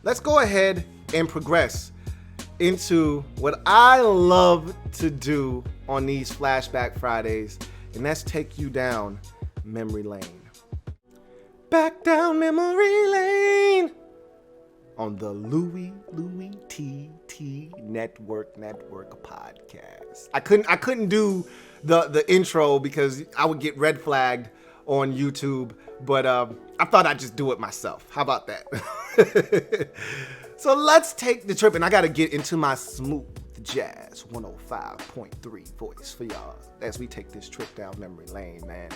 let's go ahead and progress into what I love to do on these Flashback Fridays, and that's take you down memory lane. Back down memory lane on the LouieTeeNetwork podcast. I couldn't do the intro because I would get red flagged on YouTube, but I thought I'd just do it myself. How about that? So let's take the trip, and I got to get into my smooth jazz 105.3 voice for y'all as we take this trip down memory lane, man.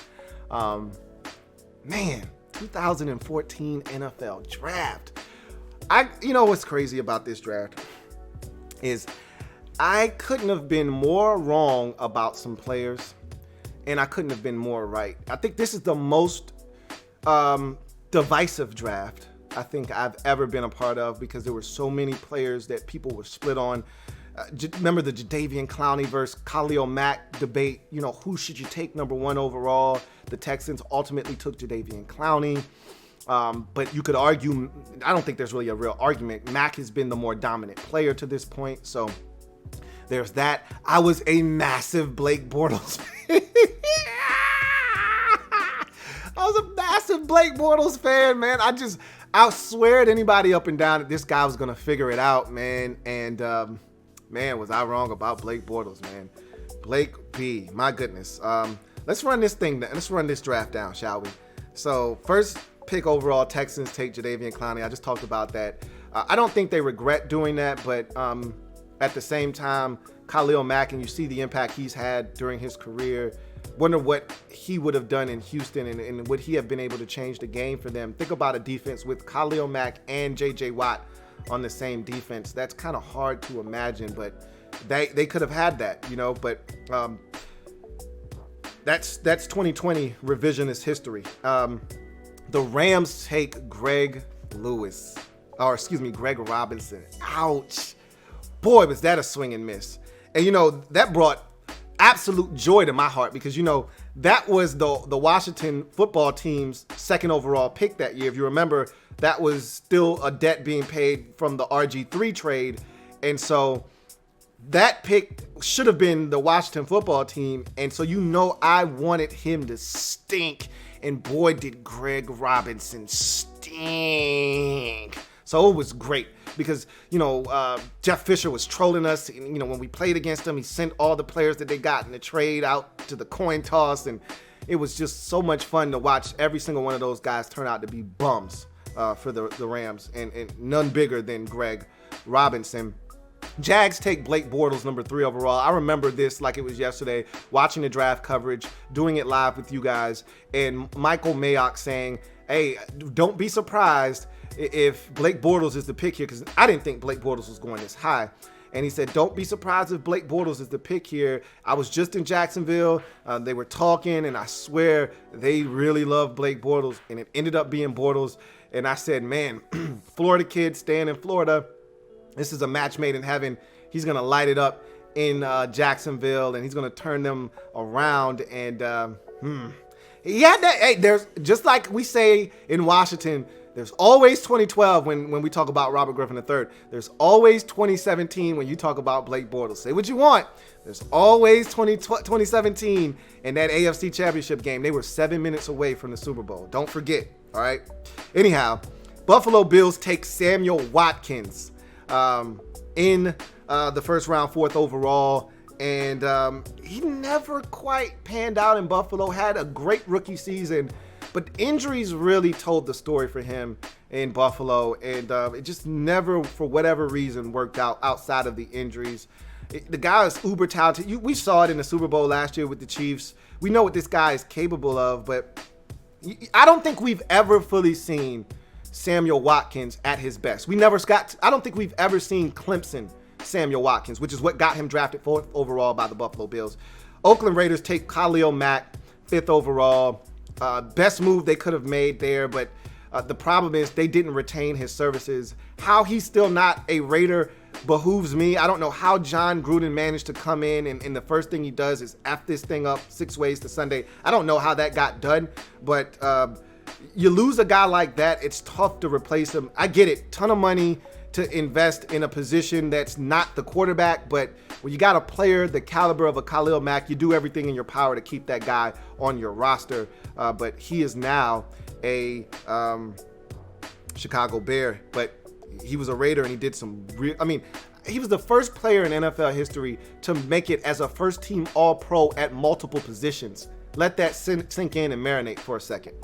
2014 NFL draft. You know what's crazy about this draft is I couldn't have been more wrong about some players, and I couldn't have been more right. I think this is the most divisive draft I think I've ever been a part of because there were so many players that people were split on. Remember the Jadeveon Clowney versus Khalil Mack debate? You know, who should you take number one overall? The Texans ultimately took Jadeveon Clowney. But you could argue, I don't think there's really a real argument. Mack has been the more dominant player to this point. So there's that. I was a massive Blake Bortles fan. I was a massive Blake Bortles fan, man. I swear to anybody up and down that this guy was going to figure it out, man. And, man, was I wrong about Blake Bortles, man. Blake B, my goodness. Let's run this draft down, shall we? So, first pick overall, Texans take Jadeveon Clowney. I just talked about that. I don't think they regret doing that, but at the same time, Khalil Mack, and you see the impact he's had during his career. Wonder what he would have done in Houston and would he have been able to change the game for them. Think about a defense with Khalil Mack and J.J. Watt on the same defense. That's kind of hard to imagine, but they could have had that, you know. But that's 2020 revisionist history. The Rams take Greg Robinson. Ouch. Boy, was that a swing and miss. And, you know, that brought absolute joy to my heart because, you know, that was the Washington football team's second overall pick that year. If you remember, that was still a debt being paid from the RG3 trade. And so that pick should have been the Washington football team. And so, you know, I wanted him to stink. And boy, did Greg Robinson stink. So it was great because, you know, Jeff Fisher was trolling us. And, you know, when we played against him, he sent all the players that they got in the trade out to the coin toss. And it was just so much fun to watch every single one of those guys turn out to be bums for the Rams. And none bigger than Greg Robinson. Jags take Blake Bortles, number 3 overall. I remember this like it was yesterday, watching the draft coverage, doing it live with you guys, and Michael Mayock saying, hey, don't be surprised if Blake Bortles is the pick here, because I didn't think Blake Bortles was going this high. And he said, don't be surprised if Blake Bortles is the pick here. I was just in Jacksonville. They were talking, and I swear they really love Blake Bortles, and it ended up being Bortles. And I said, man, Florida kid staying in Florida. This is a match made in heaven. He's going to light it up in Jacksonville, and he's going to turn them around. And he had that. Hey, there's just like we say in Washington, there's always 2012 when we talk about Robert Griffin III. There's always 2017 when you talk about Blake Bortles. Say what you want. There's always 2017 in that AFC Championship game. They were 7 minutes away from the Super Bowl. Don't forget. All right. Anyhow, Buffalo Bills take Samuel Watkins in the first round, 4th overall. And he never quite panned out in Buffalo. Had a great rookie season. But injuries really told the story for him in Buffalo, and it just never, for whatever reason, worked out outside of the injuries. The guy is uber talented. We saw it in the Super Bowl last year with the Chiefs. We know what this guy is capable of, but I don't think we've ever fully seen Samuel Watkins at his best. I don't think we've ever seen Clemson Samuel Watkins, which is what got him drafted 4th overall by the Buffalo Bills. Oakland Raiders take Khalil Mack, 5th overall. Best move they could have made there, but the problem is they didn't retain his services. How he's still not a Raider behooves me. I don't know how John Gruden managed to come in and the first thing he does is F this thing up 6 ways to Sunday. I don't know how that got done, but you lose a guy like that, it's tough to replace him. I get it, ton of money to invest in a position that's not the quarterback, but when you got a player the caliber of a Khalil Mack, you do everything in your power to keep that guy on your roster. But he is now a Chicago Bear, but he was a Raider and he did some real, he was the first player in NFL history to make it as a first team All-Pro at multiple positions. Let that sink in and marinate for a second.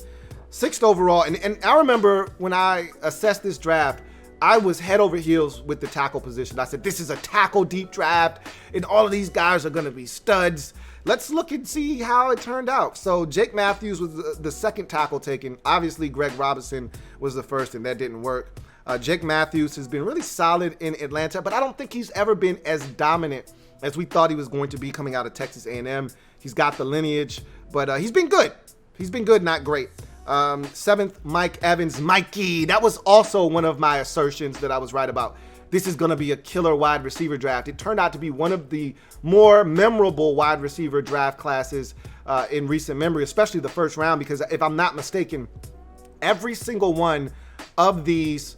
6th overall, and I remember when I assessed this draft, I was head over heels with the tackle position. I said, this is a tackle deep draft, and all of these guys are going to be studs. Let's look and see how it turned out. So Jake Matthews was the second tackle taken. Obviously, Greg Robinson was the first, and that didn't work. Jake Matthews has been really solid in Atlanta, but I don't think he's ever been as dominant as we thought he was going to be coming out of Texas A&M. He's got the lineage, but he's been good. He's been good, not great. 7th, Mike Evans. Mikey, that was also one of my assertions that I was right about. This is going to be a killer wide receiver draft. It turned out to be one of the more memorable wide receiver draft classes in recent memory, especially the first round, because if I'm not mistaken, every single one of these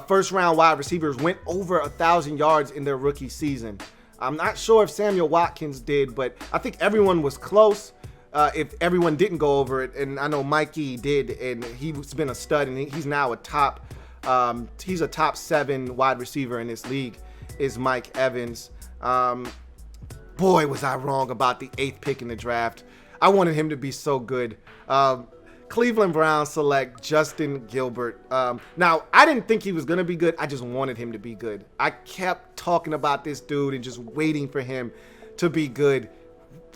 first round wide receivers went over 1,000 yards in their rookie season. I'm not sure if Samuel Watkins did, but I think everyone was close. If everyone didn't go over it, and I know Mikey did, and he's been a stud, and he's now a top 7 wide receiver in this league, is Mike Evans. Boy, was I wrong about the 8th pick in the draft. I wanted him to be so good. Cleveland Browns select Justin Gilbert. Now, I didn't think he was going to be good. I just wanted him to be good. I kept talking about this dude and just waiting for him to be good.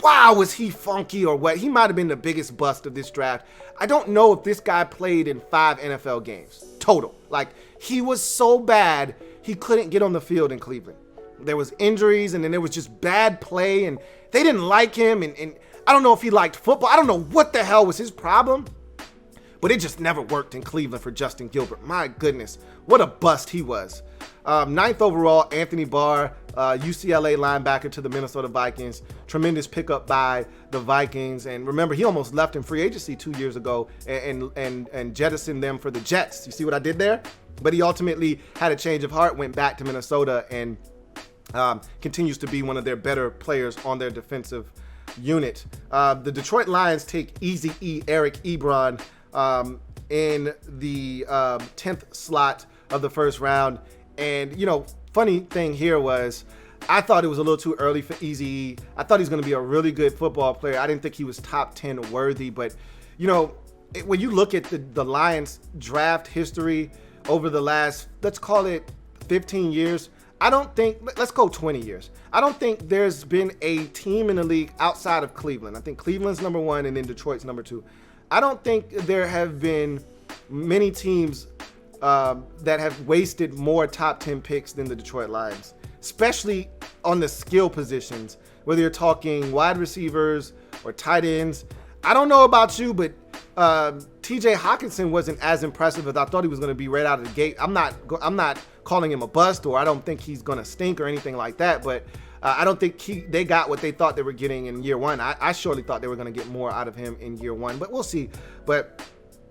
Wow, was he funky or what? He might have been the biggest bust of this draft. I don't know if this guy played in 5 NFL games total. Like, he was so bad, he couldn't get on the field in Cleveland. There was injuries, and then there was just bad play, and they didn't like him, and I don't know if he liked football. I don't know what the hell was his problem, but it just never worked in Cleveland for Justin Gilbert. My goodness, what a bust he was. 9th overall, Anthony Barr, UCLA linebacker to the Minnesota Vikings. Tremendous pickup by the Vikings. And remember, he almost left in free agency 2 years ago and jettisoned them for the Jets. You see what I did there? But he ultimately had a change of heart, went back to Minnesota, and continues to be one of their better players on their defensive unit. The Detroit Lions take Easy Eric Ebron in the 10th slot of the first round. And, funny thing here was I thought it was a little too early for Easy. I thought he was going to be a really good football player. I didn't think he was top 10 worthy. But, when you look at the Lions draft history over the last, let's call it 15 years, let's go 20 years. I don't think there's been a team in the league outside of Cleveland. I think Cleveland's number 1 and then Detroit's number 2. I don't think there have been many teams that have wasted more top 10 picks than the Detroit Lions, especially on the skill positions, whether you're talking wide receivers or tight ends. I don't know about you, but TJ Hawkinson wasn't as impressive as I thought he was going to be right out of the gate. I'm not calling him a bust, or I don't think he's going to stink or anything like that, but I don't think they got what they thought they were getting in year 1. I surely thought they were going to get more out of him in year 1, but we'll see. But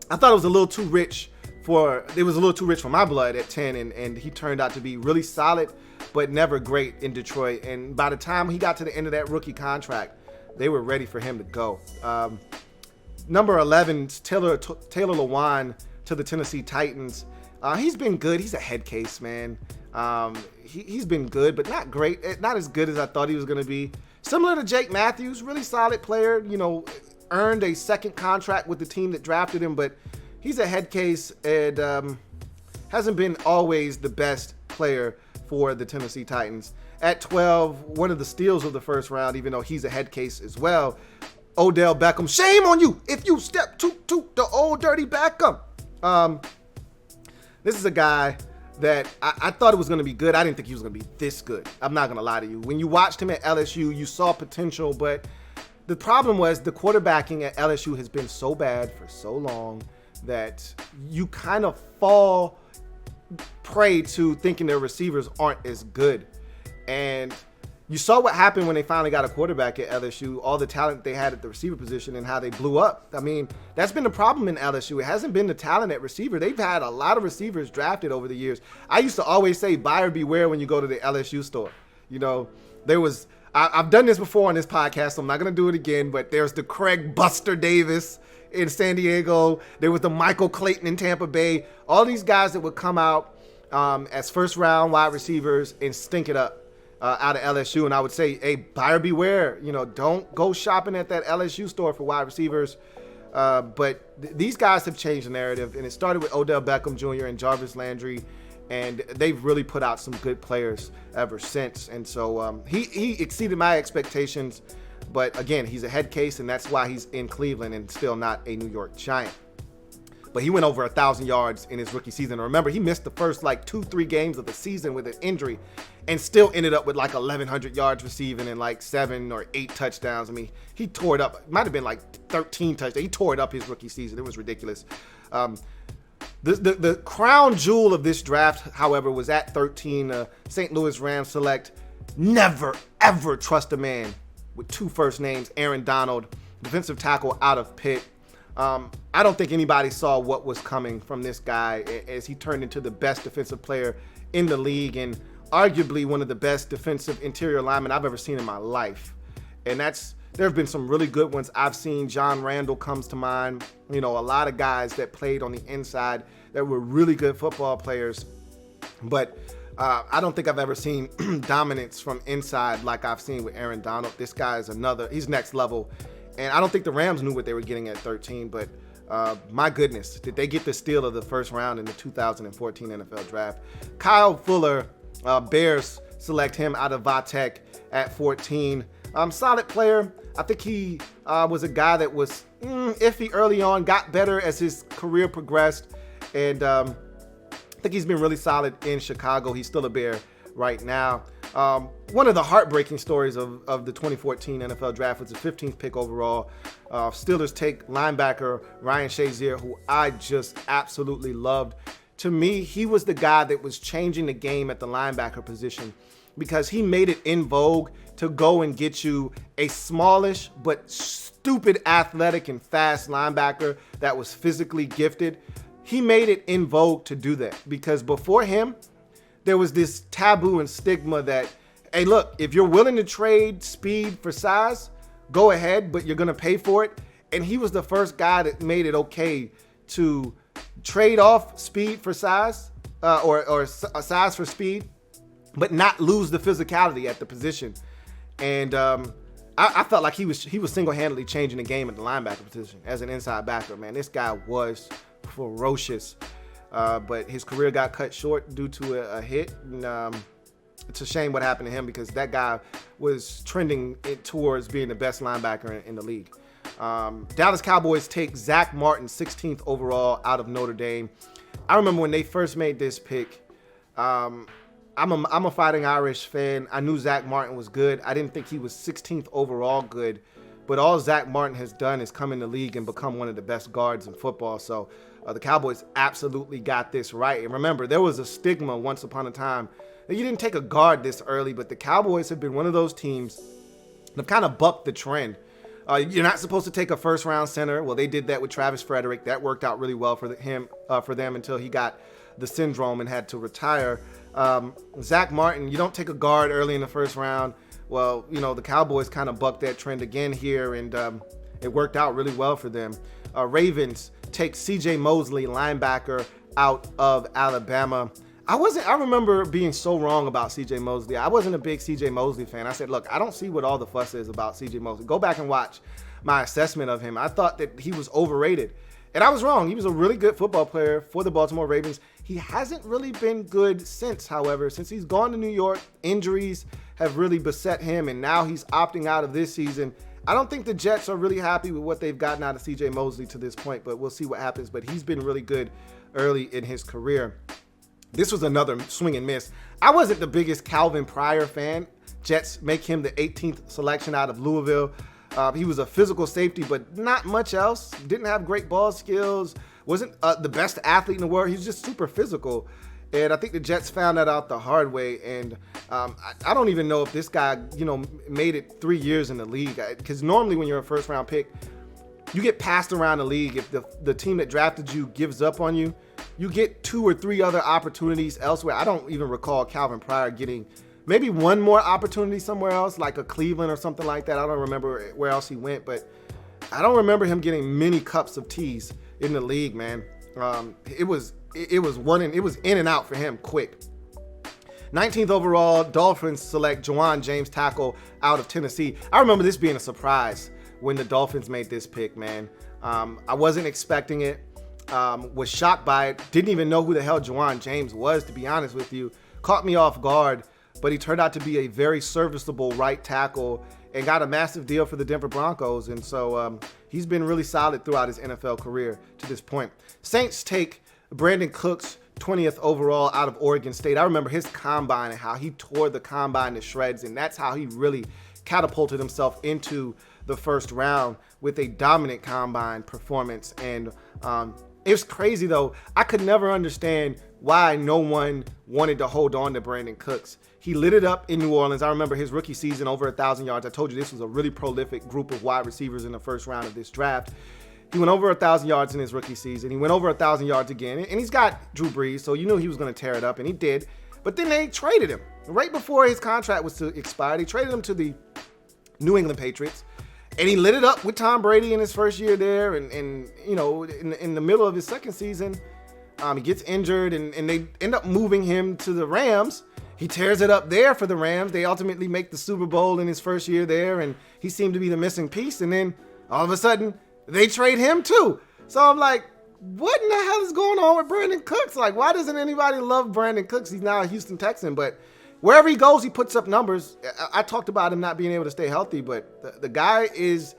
I thought it was a little too rich for my blood at 10, and he turned out to be really solid, but never great in Detroit. And by the time he got to the end of that rookie contract, they were ready for him to go. Number 11, Taylor Lawan to the Tennessee Titans. He's been good. He's a head case, man. He's been good, but not great. Not as good as I thought he was going to be. Similar to Jake Matthews, really solid player. Earned a second contract with the team that drafted him, but he's a head case and hasn't been always the best player for the Tennessee Titans. At 12, one of the steals of the first round, even though he's a head case as well, Odell Beckham. Shame on you if you step to the old dirty Beckham. This is a guy that I thought it was going to be good. I didn't think he was going to be this good. I'm not going to lie to you. When you watched him at LSU, you saw potential, but the problem was the quarterbacking at LSU has been so bad for so long that you kind of fall prey to thinking their receivers aren't as good. And you saw what happened when they finally got a quarterback at LSU, all the talent they had at the receiver position and how they blew up. I mean, that's been the problem in LSU. It hasn't been the talent at receiver. They've had a lot of receivers drafted over the years. I used to always say, buyer beware when you go to the LSU store. You know, I've done this before on this podcast, so I'm not going to do it again, but there's the Craig Buster Davis in San Diego. There was the Michael Clayton in Tampa Bay. All these guys that would come out as first-round wide receivers and stink it up. Out of LSU, and I would say, hey, buyer beware. You know, don't go shopping at that LSU store for wide receivers. But these guys have changed the narrative, and it started with Odell Beckham Jr. and Jarvis Landry, and they've really put out some good players ever since. And so he exceeded my expectations, but again, he's a head case, and that's why he's in Cleveland and still not a New York Giant. But he went over 1,000 yards in his rookie season. And remember, he missed the first 2-3 games of the season with an injury and still ended up with 1,100 yards receiving and 7 or 8 touchdowns. I mean, he tore it up. It might have been 13 touchdowns. He tore it up his rookie season. It was ridiculous. The crown jewel of this draft, however, was at 13. St. Louis Rams select never, ever trust a man with 2 first names, Aaron Donald, defensive tackle out of Pitt. I don't think anybody saw what was coming from this guy as he turned into the best defensive player in the league and arguably one of the best defensive interior linemen I've ever seen in my life. And there have been some really good ones I've seen. John Randall comes to mind. You know, a lot of guys that played on the inside that were really good football players. But I don't think I've ever seen dominance from inside like I've seen with Aaron Donald. This guy is he's next level. And I don't think the Rams knew what they were getting at 13, but my goodness, did they get the steal of the first round in the 2014 NFL Draft. Kyle Fuller, Bears select him out of Vatech at 14. Solid player. I think he was a guy that was iffy early on, got better as his career progressed, and I think he's been really solid in Chicago. He's still a Bear right now. One of the heartbreaking stories of the 2014 NFL Draft was the 15th pick overall. Steelers take linebacker Ryan Shazier, who I just absolutely loved. To me, he was the guy that was changing the game at the linebacker position because he made it in vogue to go and get you a smallish but stupid athletic and fast linebacker that was physically gifted. He made it in vogue to do that because before him, there was this taboo and stigma that, hey, look, if you're willing to trade speed for size, go ahead, but you're going to pay for it. And he was the first guy that made it okay to trade off speed for size or size for speed, but not lose the physicality at the position. And I felt like he was single-handedly changing the game at the linebacker position as an inside backer. Man, this guy was ferocious. But his career got cut short due to a hit. And, it's a shame what happened to him because that guy was trending towards being the best linebacker in the league. Dallas Cowboys take Zach Martin, 16th overall out of Notre Dame. I remember when they first made this pick. I'm a Fighting Irish fan. I knew Zach Martin was good. I didn't think he was 16th overall good. But all Zach Martin has done is come in the league and become one of the best guards in football. So the Cowboys absolutely got this right. And remember, there was a stigma once upon a time that you didn't take a guard this early, but the Cowboys have been one of those teams that have kind of bucked the trend. You're not supposed to take a first-round center. Well, they did that with Travis Frederick. That worked out really well for them until he got the syndrome and had to retire. Zach Martin, you don't take a guard early in the first round. Well, you know, the Cowboys kind of bucked that trend again here, and it worked out really well for them. Ravens take C.J. Mosley, linebacker, out of Alabama. I remember being so wrong about C.J. Mosley. I wasn't a big C.J. Mosley fan. I said, look, I don't see what all the fuss is about C.J. Mosley. Go back and watch my assessment of him. I thought that he was overrated. And I was wrong. He was a really good football player for the Baltimore Ravens. He hasn't really been good since, however. Since he's gone to New York, injuries have really beset him, and now he's opting out of this season. I don't think the Jets are really happy with what they've gotten out of C.J. Mosley to this point, but we'll see what happens. But he's been really good early in his career. This was another swing and miss. I wasn't the biggest Kelvin Pryor fan. Jets make him the 18th selection out of Louisville. He was a physical safety, but not much else. Didn't have great ball skills. Wasn't the best athlete in the world. He was just super physical. And I think the Jets found that out the hard way. And I don't even know if this guy, made it 3 years in the league. Because normally when you're a first-round pick, you get passed around the league. If the team that drafted you gives up on you, you get 2 or 3 other opportunities elsewhere. I don't even recall Calvin Pryor getting maybe one more opportunity somewhere else, like a Cleveland or something like that. I don't remember where else he went, but I don't remember him getting many cups of teas in the league, man. It was in and out for him quick. 19th overall, Dolphins select Juwan James, tackle out of Tennessee. I remember this being a surprise when the Dolphins made this pick, man. I wasn't expecting it. Was shocked by it. Didn't even know who the hell Juwan James was, to be honest with you. Caught me off guard, but he turned out to be a very serviceable right tackle and got a massive deal for the Denver Broncos. And so he's been really solid throughout his NFL career to this point. Saints take Brandon Cooks, 20th overall out of Oregon State. I remember his combine and how he tore the combine to shreds, and that's how he really catapulted himself into the first round with a dominant combine performance. And it was crazy, though. I could never understand why no one wanted to hold on to Brandon Cooks. He lit it up in New Orleans. I remember his rookie season, over 1,000 yards. I told you this was a really prolific group of wide receivers in the first round of this draft. He went over 1,000 yards in his rookie season. He went over 1,000 yards again. And he's got Drew Brees, so you knew he was going to tear it up, and he did. But then they traded him. Right before his contract was to expire, they traded him to the New England Patriots. And he lit it up with Tom Brady in his first year there. And in the middle of his second season, he gets injured, and they end up moving him to the Rams. He tears it up there for the Rams. They ultimately make the Super Bowl in his first year there, and he seemed to be the missing piece. And then all of a sudden, they trade him too. So I'm like, what in the hell is going on with Brandon Cooks? Like, why doesn't anybody love Brandon Cooks? He's now a Houston Texan, but wherever he goes, he puts up numbers. I talked about him not being able to stay healthy, but the guy is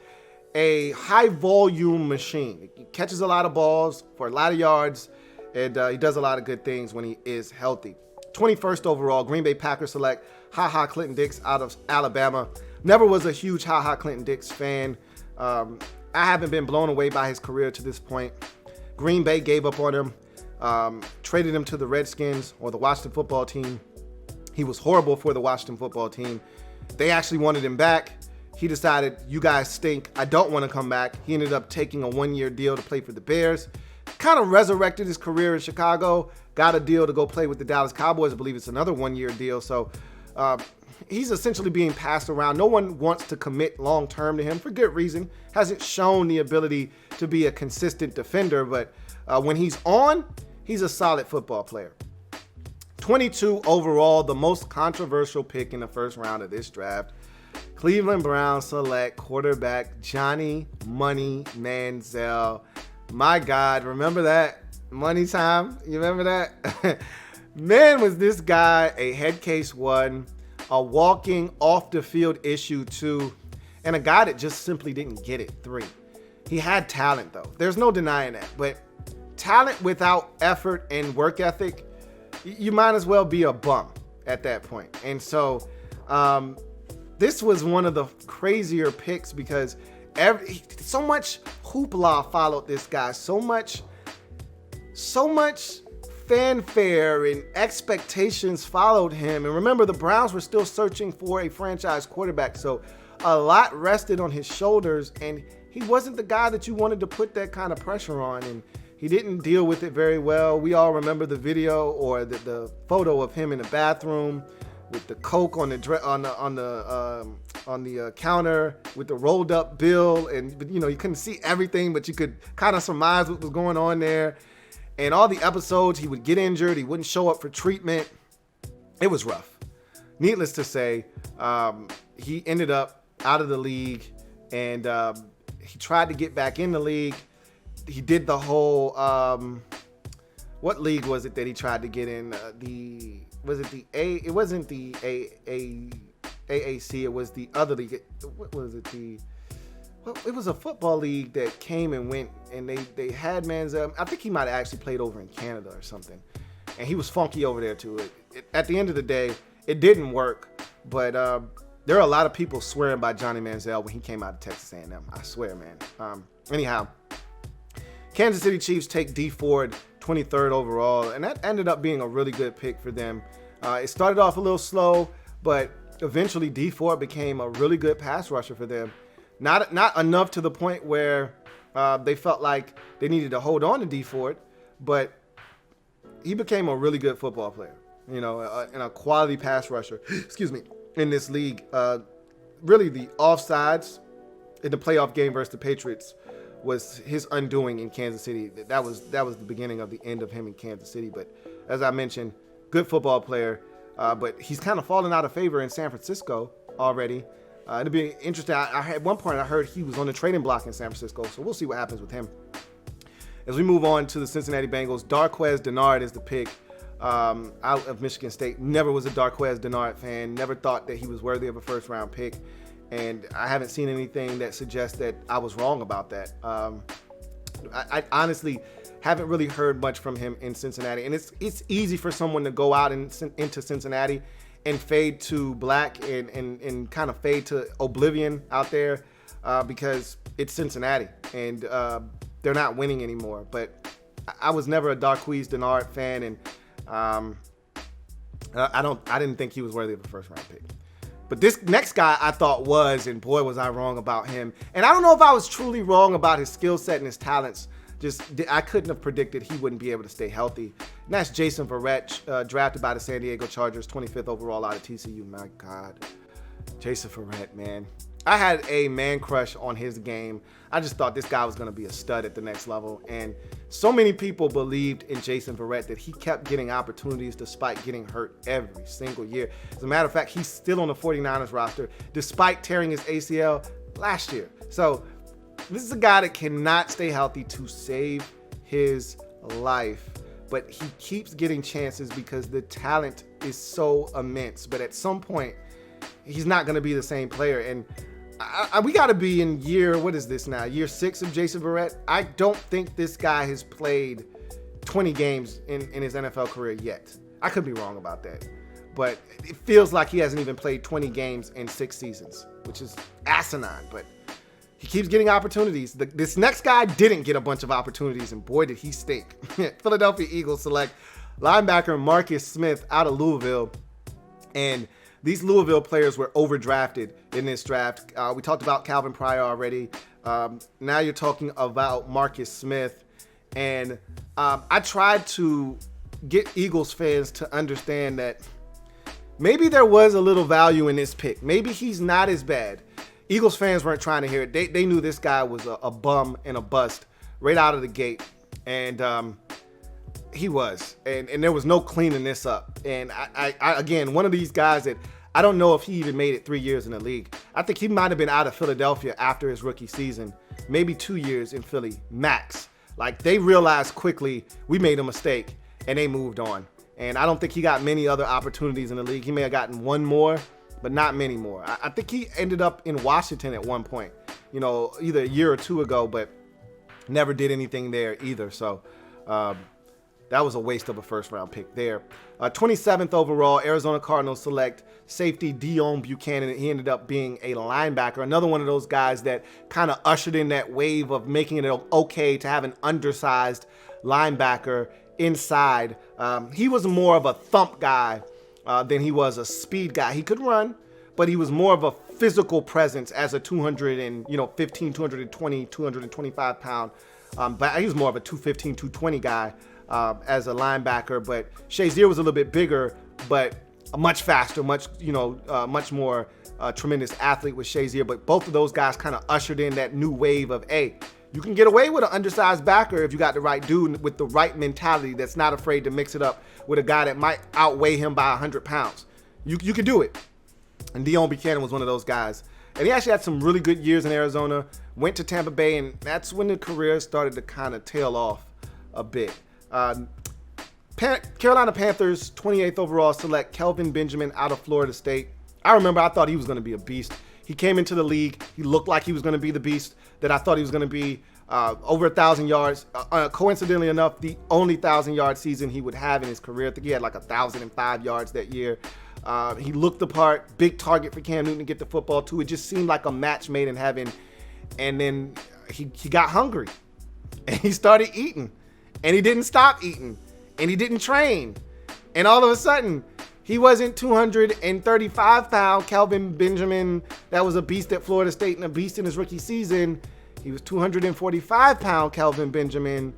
a high-volume machine. He catches a lot of balls for a lot of yards, and he does a lot of good things when he is healthy. 21st overall, Green Bay Packers select HaHa Clinton Dix out of Alabama. Never was a huge HaHa Clinton Dix fan. I haven't been blown away by his career to this point. Green Bay gave up on him, traded him to the Redskins or the Washington football team. He was horrible for the Washington football team. They actually wanted him back. He decided, you guys stink. I don't want to come back. He ended up taking a 1-year deal to play for the Bears. Kind of resurrected his career in Chicago. Got a deal to go play with the Dallas Cowboys. I believe it's another 1-year deal. So he's essentially being passed around. No one wants to commit long-term to him for good reason. Hasn't shown the ability to be a consistent defender, but when he's on, he's a solid football player. 22 overall, the most controversial pick in the first round of this draft. Cleveland Browns select quarterback Johnny Money Manziel. My God, remember that? Money time? You remember that? Man, was this guy a head case 1, a walking off the field issue 2, and a guy that just simply didn't get it 3. He had talent, though. There's no denying that. But talent without effort and work ethic, you might as well be a bum at that point. And so this was one of the crazier picks because so much hoopla followed this guy. So much fanfare and expectations followed him. And remember, the Browns were still searching for a franchise quarterback. So a lot rested on his shoulders, and he wasn't the guy that you wanted to put that kind of pressure on. And he didn't deal with it very well. We all remember the video or the photo of him in the bathroom with the Coke on the counter with the rolled up bill, and you couldn't see everything, but you could kind of surmise what was going on there. And all the episodes, he would get injured, he wouldn't show up for treatment. It was rough. Needless to say, he ended up out of the league, and he tried to get back in the league. He did the whole, what league was it that he tried to get in? It wasn't the AAC, it was the other league. What was it? It was a football league that came and went, and they had Manziel. I think he might have actually played over in Canada or something. And he was funky over there too. At the end of the day, it didn't work, but there are a lot of people swearing by Johnny Manziel when he came out of Texas A&M. I swear, man. Anyhow, Kansas City Chiefs take D Ford, 23rd overall, and that ended up being a really good pick for them. It started off a little slow, but eventually D Ford became a really good pass rusher for them. Not enough to the point where they felt like they needed to hold on to D Ford, but he became a really good football player, and a quality pass rusher, in this league. Really, the offsides in the playoff game versus the Patriots was his undoing in Kansas City. That was the beginning of the end of him in Kansas City. But as I mentioned, good football player, but he's kind of fallen out of favor in San Francisco already. It'll be interesting. At one point I heard he was on the trading block in San Francisco, so we'll see what happens with him. As we move on to the Cincinnati Bengals, Darquez Dinard is the pick out of Michigan State. Never was a Darquez Dinard fan. Never thought that he was worthy of a first-round pick. And I haven't seen anything that suggests that I was wrong about that. I honestly haven't really heard much from him in Cincinnati. And it's easy for someone to go out into Cincinnati and fade to black and kind of fade to oblivion out there because it's Cincinnati. And they're not winning anymore. But I was never a Darquez Dinard fan, and I didn't think he was worthy of a first round pick. But this next guy I thought was, and boy was I wrong about him. And I don't know if I was truly wrong about his skill set and his talents. I couldn't have predicted he wouldn't be able to stay healthy. And that's Jason Viretch, drafted by the San Diego Chargers, 25th overall out of TCU. My God, Jason Viretch, man. I had a man crush on his game. I just thought this guy was going to be a stud at the next level. And so many people believed in Jason Viretch that he kept getting opportunities despite getting hurt every single year. As a matter of fact, he's still on the 49ers roster despite tearing his ACL last year. So this is a guy that cannot stay healthy to save his life. But he keeps getting chances because the talent is so immense. But at some point, he's not going to be the same player. And we got to be in year 6 of Jason Barrett. I don't think this guy has played 20 games in his NFL career yet. I could be wrong about that. But it feels like he hasn't even played 20 games in 6 seasons, which is asinine. But he keeps getting opportunities. This next guy didn't get a bunch of opportunities, and boy, did he stink. Philadelphia Eagles select linebacker Marcus Smith out of Louisville. And these Louisville players were overdrafted in this draft. We talked about Calvin Pryor already. Now you're talking about Marcus Smith. And I tried to get Eagles fans to understand that maybe there was a little value in this pick. Maybe he's not as bad. Eagles fans weren't trying to hear it. They knew this guy was a bum and a bust right out of the gate. And he was. And there was no cleaning this up. And I again, one of these guys that I don't know if he even made it 3 years in the league. I think he might have been out of Philadelphia after his rookie season. Maybe 2 years in Philly, max. Like, they realized quickly we made a mistake, and they moved on. And I don't think he got many other opportunities in the league. He may have gotten one more, but not many more. I think he ended up in Washington at one point, either a year or two ago, but never did anything there either. So that was a waste of a first-round pick there. 27th overall, Arizona Cardinals select safety Dion Buchanan. He ended up being a linebacker, another one of those guys that kind of ushered in that wave of making it okay to have an undersized linebacker inside. He was more of a thump guy than he was a speed guy. He could run, but he was more of a physical presence as a 215, 220, 225 pound. But he was more of a 215, 220 guy as a linebacker. But Shazier was a little bit bigger, but much faster, much more tremendous athlete with Shazier. But both of those guys kind of ushered in that new wave of, hey, you can get away with an undersized backer if you got the right dude with the right mentality that's not afraid to mix it up with a guy that might outweigh him by 100 pounds. You can do it. And Dion Buchanan was one of those guys. And he actually had some really good years in Arizona, went to Tampa Bay, and that's when the career started to kind of tail off a bit. Carolina Panthers, 28th overall, select Kelvin Benjamin out of Florida State. I thought he was going to be a beast. He came into the league. He looked like he was going to be the beast that I thought he was going to be. Over 1,000 yards. Coincidentally enough, the only 1,000-yard season he would have in his career. I think he had like 1,005 yards that year. He looked the part. Big target for Cam Newton to get the football to. It just seemed like a match made in heaven. And then he got hungry. And he started eating. And he didn't stop eating. And he didn't train. And all of a sudden, he wasn't 235-pound Kelvin Benjamin that was a beast at Florida State and a beast in his rookie season. He was 245-pound Kelvin Benjamin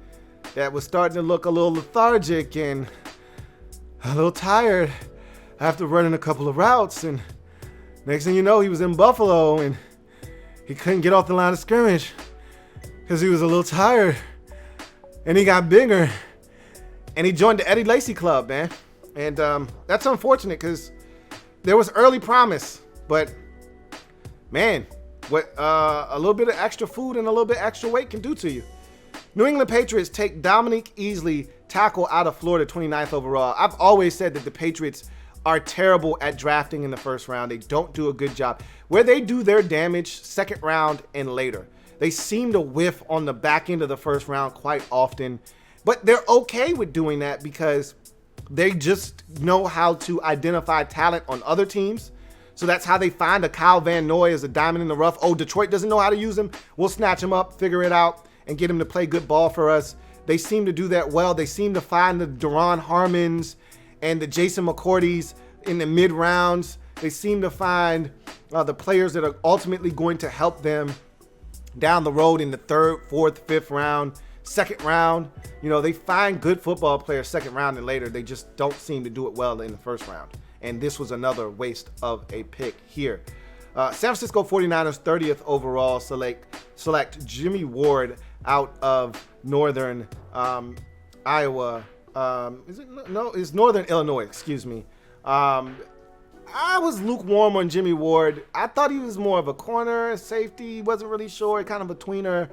that was starting to look a little lethargic and a little tired after running a couple of routes. And next thing you know, he was in Buffalo and he couldn't get off the line of scrimmage because he was a little tired. And he got bigger. And he joined the Eddie Lacy Club, man. And that's unfortunate because there was early promise. But, man, what a little bit of extra food and a little bit extra weight can do to you. New England Patriots take Dominique Easley, tackle out of Florida, 29th overall. I've always said that the Patriots are terrible at drafting in the first round. They don't do a good job. Where they do their damage, second round and later. They seem to whiff on the back end of the first round quite often. But they're okay with doing that because they just know how to identify talent on other teams. So that's how they find a Kyle Van Noy as a diamond in the rough. Oh, Detroit doesn't know how to use him. We'll snatch him up, figure it out, and get him to play good ball for us. They seem to do that well. They seem to find the Daron Harmons and the Jason McCourtys in the mid rounds. They seem to find the players that are ultimately going to help them down the road in the third, fourth, fifth round, second round. You know, they find good football players second round and later. They just don't seem to do it well in the first round. And this was another waste of a pick here. San Francisco 49ers 30th overall select Jimmy Ward out of Northern Iowa. It's Northern Illinois, excuse me. I was lukewarm on Jimmy Ward. I thought he was more of a corner, safety, wasn't really sure, kind of a tweener.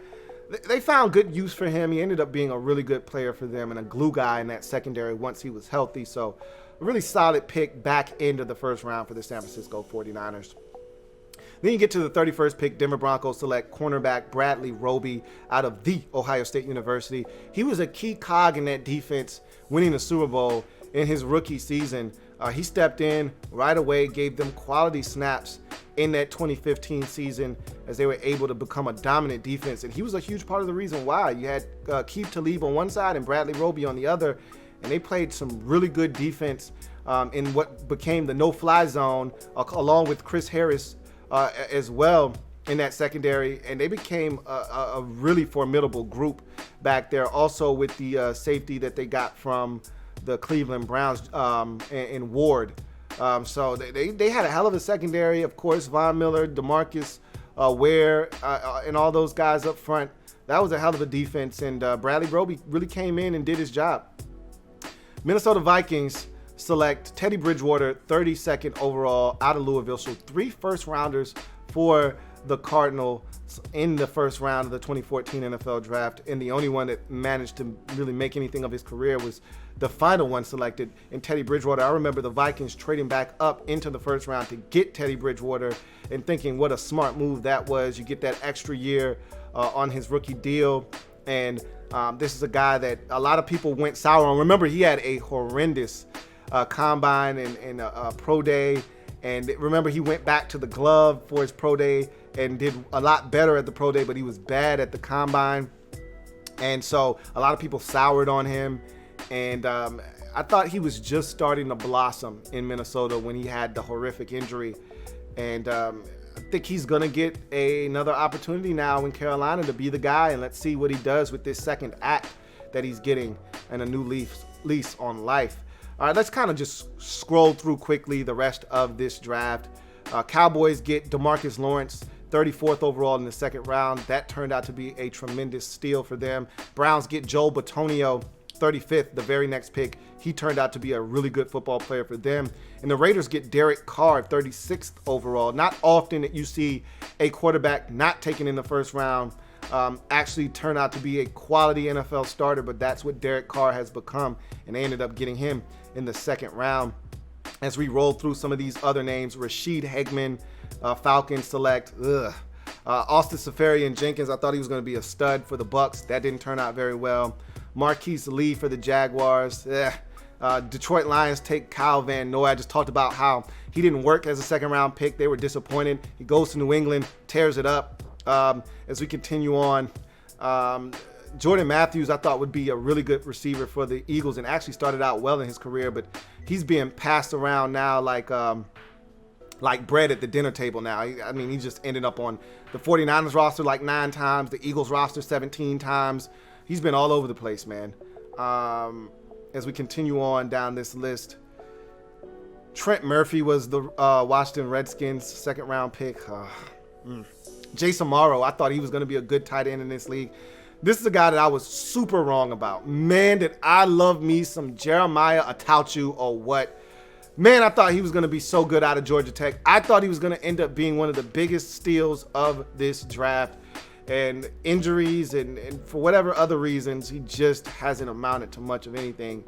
They found good use for him. He ended up being a really good player for them and a glue guy in that secondary once he was healthy. So a really solid pick back into the first round for the San Francisco 49ers. Then you get to the 31st pick. Denver Broncos select cornerback Bradley Roby out of The Ohio State University. He was a key cog in that defense, winning the Super Bowl in his rookie season. He stepped in right away, gave them quality snaps in that 2015 season as they were able to become a dominant defense. And he was a huge part of the reason why. You had Keith Talib on one side and Bradley Roby on the other. And they played some really good defense in what became the no-fly zone, along with Chris Harris as well in that secondary. And they became a really formidable group back there. Also with the safety that they got from the Cleveland Browns and Ward. So they had a hell of a secondary. Of course, Von Miller, DeMarcus Ware, and all those guys up front. That was a hell of a defense. And Bradley Roby really came in and did his job. Minnesota Vikings select Teddy Bridgewater, 32nd overall out of Louisville. So 3 first-rounders for the Cardinals in the first round of the 2014 NFL draft. And the only one that managed to really make anything of his career was the final one selected in Teddy Bridgewater. I remember the Vikings trading back up into the first round to get Teddy Bridgewater and thinking what a smart move that was. You get that extra year on his rookie deal. And this is a guy that a lot of people went sour on. Remember, he had a horrendous combine and pro day. And remember, he went back to the glove for his pro day and did a lot better at the pro day, but he was bad at the combine. And so a lot of people soured on him. And I thought he was just starting to blossom in Minnesota when he had the horrific injury. And I think he's going to get another opportunity now in Carolina to be the guy. And let's see what he does with this second act that he's getting and a new lease on life. All right, let's kind of just scroll through quickly the rest of this draft. Cowboys get DeMarcus Lawrence, 34th overall in the second round. That turned out to be a tremendous steal for them. Browns get Joel Bitonio, 35th, the very next pick. He turned out to be a really good football player for them. And the Raiders get Derek Carr, 36th overall. Not often that you see a quarterback not taken in the first round actually turn out to be a quality NFL starter, but that's what Derek Carr has become, and they ended up getting him in the second round. As we roll through some of these other names, Rashid Hegman, Falcons select. Austin Seferian-Jenkins, I thought he was going to be a stud for the Bucks. That didn't turn out very well. Marquise Lee for the Jaguars. Detroit Lions take Kyle Van Noy. I just talked about how he didn't work as a second-round pick. They were disappointed. He goes to New England, tears it up. As we continue on, Jordan Matthews, I thought would be a really good receiver for the Eagles and actually started out well in his career, but he's being passed around now like bread at the dinner table now. I mean, he just ended up on the 49ers roster like 9 times, the Eagles roster 17 times. He's been all over the place, man. As we continue on down this list, Trent Murphy was the Washington Redskins second round pick. Jason Morrow, I thought he was going to be a good tight end in this league. This is a guy that I was super wrong about. Man, did I love me some Jeremiah Atauchu or what. Man, I thought he was going to be so good out of Georgia Tech. I thought he was going to end up being one of the biggest steals of this draft. And injuries and for whatever other reasons, he just hasn't amounted to much of anything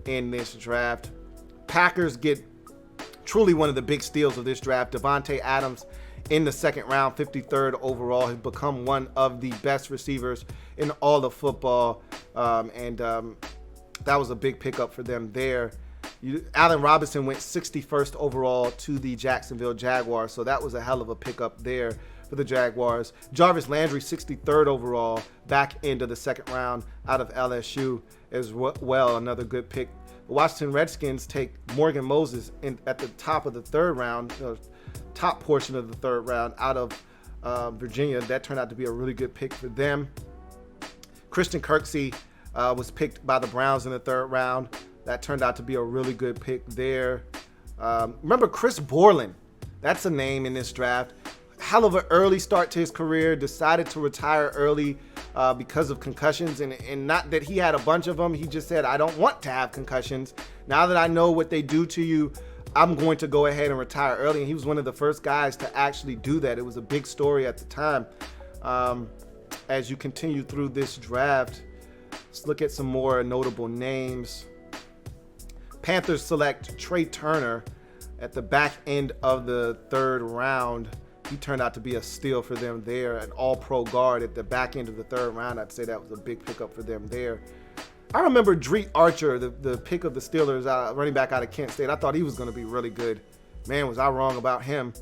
in this draft. Packers get truly one of the big steals of this draft. Devontae Adams in the second round, 53rd overall, has become one of the best receivers in all of football. That was a big pickup for them there. Allen Robinson went 61st overall to the Jacksonville Jaguars, so that was a hell of a pickup there for the Jaguars. Jarvis Landry, 63rd overall, back into the second round out of LSU as well, another good pick. The Washington Redskins take Morgan Moses at the top of the third round, top portion of the third round out of Virginia. That turned out to be a really good pick for them. Christian Kirksey was picked by the Browns in the third round. That turned out to be a really good pick there. Remember Chris Borland? That's a name in this draft. Hell of an early start to his career. Decided to retire early because of concussions. And not that he had a bunch of them. He just said, I don't want to have concussions. Now that I know what they do to you, I'm going to go ahead and retire early. And he was one of the first guys to actually do that. It was a big story at the time. As you continue through this draft, let's look at some more notable names. Panthers select Trey Turner at the back end of the third round. He turned out to be a steal for them there, an all-pro guard at the back end of the third round. I'd say that was a big pickup for them there. I remember Dreek Archer, the pick of the Steelers, running back out of Kent State. I thought he was going to be really good. Man, was I wrong about him.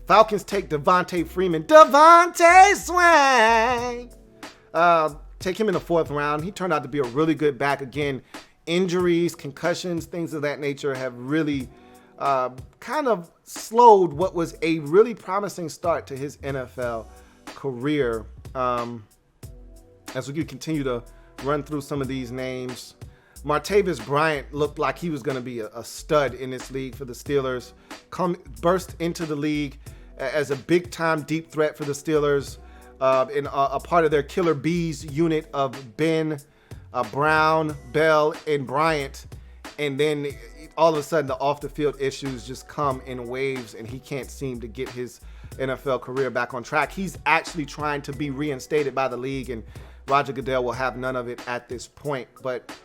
Falcons take Devontae Freeman. Devontae Swang! Take him in the fourth round. He turned out to be a really good back. Again, injuries, concussions, things of that nature have really kind of slowed what was a really promising start to his NFL career. As we continue to run through some of these names, Martavis Bryant looked like he was going to be a stud in this league for the Steelers. Burst into the league as a big-time deep threat for the Steelers, in a part of their Killer Bees unit of Ben, Brown, Bell, and Bryant. And then all of a sudden the off-the-field issues just come in waves, and he can't seem to get his NFL career back on track. He's actually trying to be reinstated by the league, and Roger Goodell will have none of it at this point. But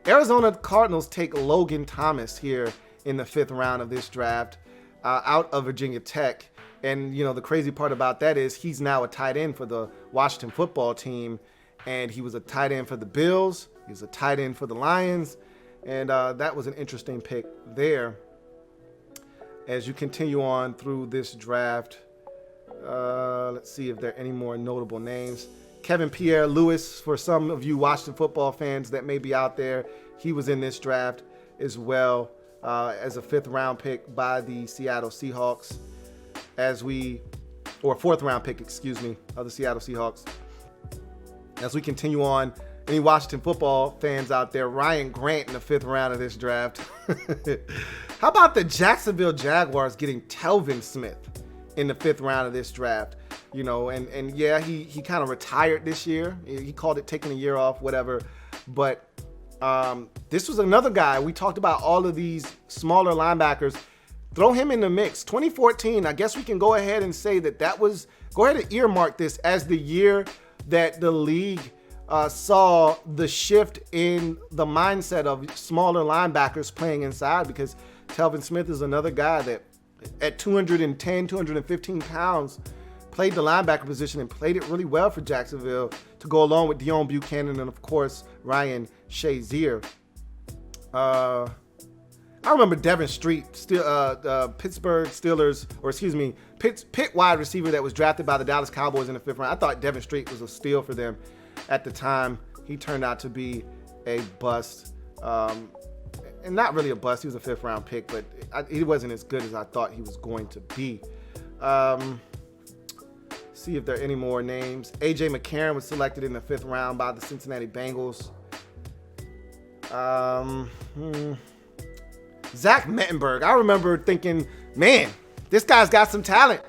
Arizona Cardinals take Logan Thomas here in the fifth round of this draft out of Virginia Tech. And, you know, the crazy part about that is he's now a tight end for the Washington football team. And he was a tight end for the Bills. He was a tight end for the Lions. And that was an interesting pick there. As you continue on through this draft, let's see if there are any more notable names. Kevin Pierre-Louis, for some of you Washington football fans that may be out there, he was in this draft as well as a fifth round pick by the Seattle Seahawks. Fourth round pick, of the Seattle Seahawks. As we continue on, any Washington football fans out there, Ryan Grant in the fifth round of this draft. How about the Jacksonville Jaguars getting Kelvin Smith in the fifth round of this draft? You know, and yeah, he kind of retired this year. He called it taking a year off, whatever. But this was another guy. We talked about all of these smaller linebackers. Throw him in the mix. 2014, I guess we can go ahead and say go ahead and earmark this as the year that the league saw the shift in the mindset of smaller linebackers playing inside, because Kelvin Smith is another guy that at 210, 215 pounds played the linebacker position and played it really well for Jacksonville to go along with Dion Buchanan and, of course, Ryan Shazier. I remember Devin Street, Pittsburgh Steelers, or excuse me, Pitt wide receiver that was drafted by the Dallas Cowboys in the 5th round. I thought Devin Street was a steal for them at the time. He turned out to be a bust. And not really a bust. He was a 5th round pick, but he wasn't as good as I thought he was going to be. See if there are any more names. A.J. McCarron was selected in the 5th round by the Cincinnati Bengals. Zach Mettenberg. I remember thinking, man, this guy's got some talent.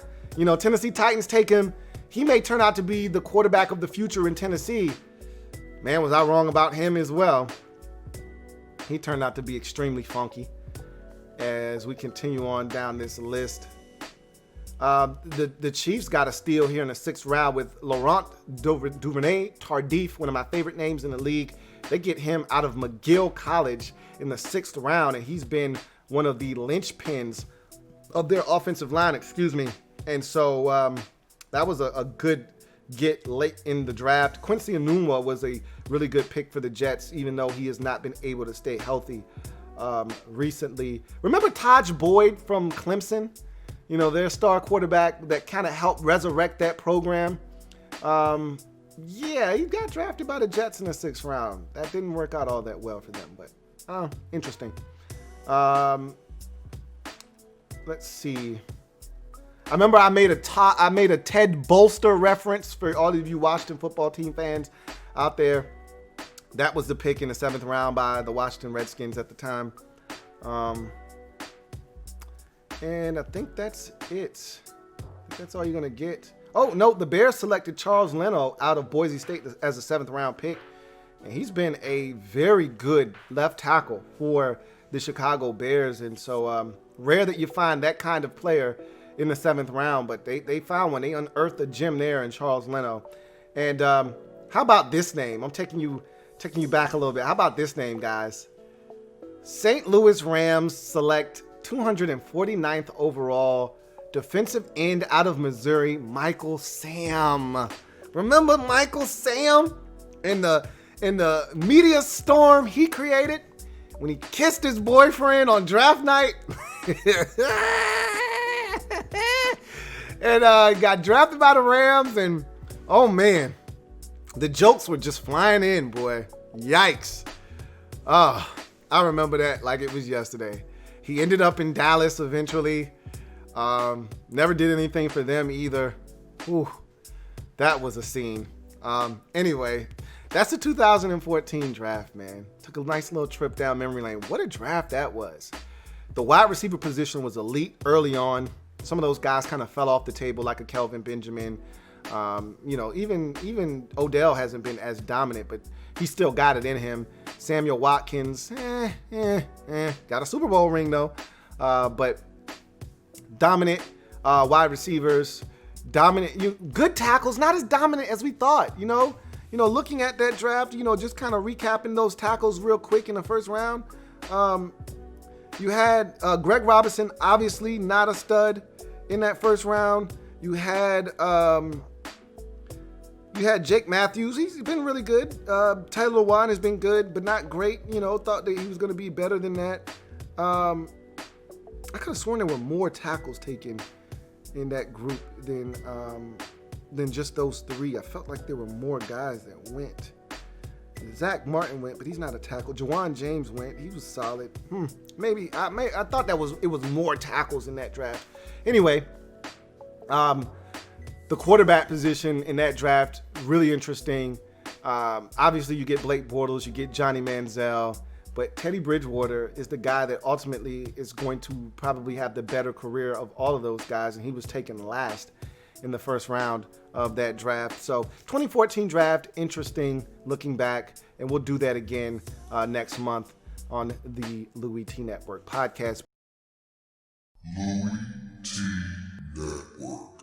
Tennessee Titans take him. He may turn out to be the quarterback of the future in Tennessee. Man, was I wrong about him as well. He turned out to be extremely funky as we continue on down this list. The Chiefs got a steal here in the 6th round with Laurent Duvernay-Tardif, one of my favorite names in the league. They get him out of McGill College in the 6th round, and he's been one of the linchpins of their offensive line, And so that was a good get late in the draft. Quincy Enunwa was a really good pick for the Jets, even though he has not been able to stay healthy recently. Remember Taj Boyd from Clemson? Their star quarterback that kind of helped resurrect that program. Yeah, he got drafted by the Jets in the 6th round. That didn't work out all that well for them, but interesting. Let's see. I remember I made a Ted Bolster reference for all of you Washington football team fans out there. That was the pick in the 7th round by the Washington Redskins at the time. And I think that's it. That's all you're going to get. Oh, no, the Bears selected Charles Leno out of Boise State as a 7th round pick. And he's been a very good left tackle for the Chicago Bears. And so rare that you find that kind of player in the 7th round. But they found one. They unearthed a gem there in Charles Leno. And how about this name? I'm taking you back a little bit. How about this name, guys? St. Louis Rams select 249th overall defensive end out of Missouri, Michael Sam. Remember Michael Sam in the media storm he created when he kissed his boyfriend on draft night and got drafted by the Rams, and oh man, the jokes were just flying in, boy. Yikes. I remember that like it was yesterday. He ended up in Dallas eventually. Never did anything for them either. Whew, that was a scene. Anyway, that's the 2014 draft, man. Took a nice little trip down memory lane. What a draft that was. The wide receiver position was elite early on. Some of those guys kind of fell off the table, like a Kelvin Benjamin. Even Odell hasn't been as dominant, but he still got it in him. Samuel Watkins, got a Super Bowl ring though. But dominant wide receivers, good tackles, not as dominant as we thought. Looking at that draft, just kind of recapping those tackles real quick in the 1st round. You had Greg Robinson, obviously not a stud in that 1st round. You had Jake Matthews. He's been really good. Tyler Lawan has been good, but not great. Thought that he was going to be better than that. I could have sworn there were more tackles taken in that group than just those 3. I felt like there were more guys that went. Zach Martin went, but he's not a tackle. Jawan James went. He was solid. Maybe I thought it was more tackles in that draft. Anyway, the quarterback position in that draft, really interesting. Obviously, you get Blake Bortles, you get Johnny Manziel, but Teddy Bridgewater is the guy that ultimately is going to probably have the better career of all of those guys, and he was taken last in the 1st round of that draft. So 2014 draft, interesting looking back, and we'll do that again next month on the Louie T Network podcast. Louie T Network.